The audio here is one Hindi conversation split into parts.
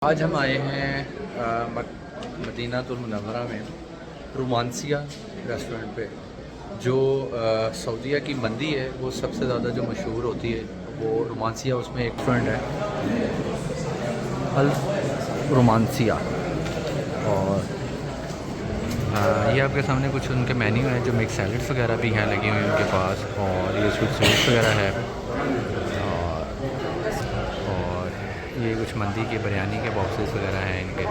आज हम आए हैं मदीनातुल मुनव्वरा में रोमांसिया रेस्टोरेंट पे। जो सऊदीया की मंदी है वो सबसे ज़्यादा जो मशहूर होती है वो रोमांसिया, उसमें एक रेस्टोरेंट है अल रोमांसिया। और ये आपके सामने कुछ उनके मेन्यू हैं, जो मिक्स सैलड्स वगैरह भी हैं लगी हुई उनके पास, और ये कुछ स्वीट्स वगैरह है, और ये कुछ मंदी के बिरयानी के बॉक्सेस वगैरह हैं इनके,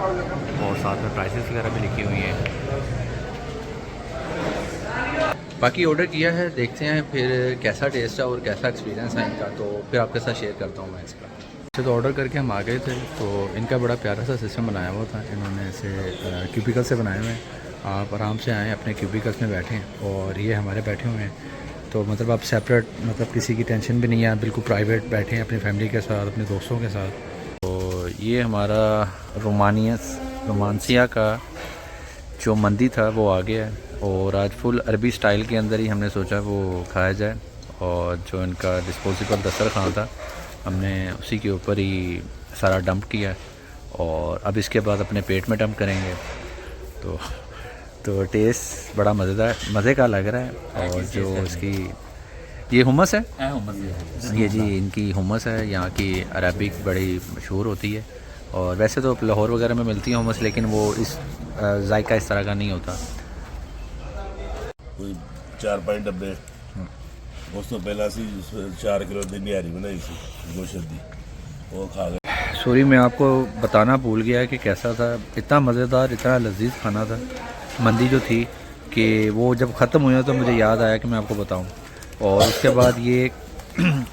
और साथ में प्राइसेस वगैरह भी लिखी हुई हैं। बाकी ऑर्डर किया है, देखते हैं फिर कैसा टेस्ट है और कैसा एक्सपीरियंस है इनका, तो फिर आपके साथ शेयर करता हूँ मैं इसका। अच्छा, तो ऑर्डर करके हम आ गए थे, तो इनका बड़ा प्यारा सा सिस्टम बनाया हुआ था इन्होंने, ऐसे क्यूबिकल से बनाए हुए हैं। आप आराम से आएँ, अपने क्यूबिकल्स में बैठें, और ये हमारे बैठे हुए हैं, तो मतलब आप सेपरेट, मतलब किसी की टेंशन भी नहीं है, बिल्कुल प्राइवेट बैठें अपनी फैमिली के साथ, अपने दोस्तों के साथ। तो ये हमारा रोमांसिया का जो मंदी था वो आ गया है, और आज फुल अरबी स्टाइल के अंदर ही हमने सोचा वो खाया जाए। और जो इनका डिस्पोजेबल दस्तरखान था, हमने उसी के ऊपर ही सारा डंप किया, और अब इसके बाद अपने पेट में डंप करेंगे। तो टेस्ट बड़ा मज़े का लग रहा है। और जो इसकी ये हुमस है, ये जी इनकी हुमस है, यहाँ की अरबिक बड़ी मशहूर होती है। और वैसे तो लाहौर वगैरह में मिलती है हुमस, लेकिन वो इस जायका इस तरह का नहीं होता। कोई 4-5 डब्बे उस तो पहला सी 4 किलो की निहारी बनाई सी गोश्त दी, वो खा गए। सॉरी, मैं आपको बताना भूल गया कि कैसा था। इतना मज़ेदार, इतना लजीज खाना था मंदी जो थी, कि वो जब ख़त्म हुआ तो मुझे याद आया कि मैं आपको बताऊं। और उसके बाद ये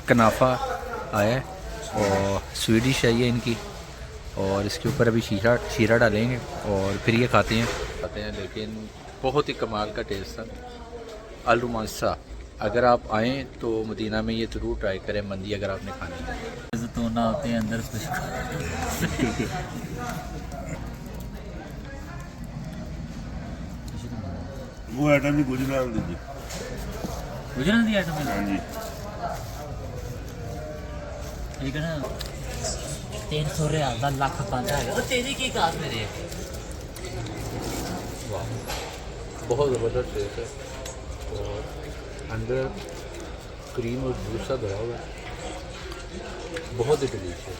कनाफा आया, और स्वीडिश है ये इनकी, और इसके ऊपर अभी शीरा डालेंगे और फिर ये खाते हैं। लेकिन बहुत ही कमाल का टेस्ट था अल रोमांसा। अगर आप आएँ तो मदीना में ये ज़रूर ट्राई करें मंदी, अगर आपने खानी है। जैतूना होते हैं अंदर वो आइटम भी गुजरात दीजिए। गुजरात दी आइटम हाँ जी, ठीक है ना। 300 रियाल का लाख पाँच है, तो तेरी की काश मेरे बहुत ज़बरदस्त टेस्ट है, और अंदर क्रीम और जूस सा भरा हुआ है, बहुत ही डिलीशियस।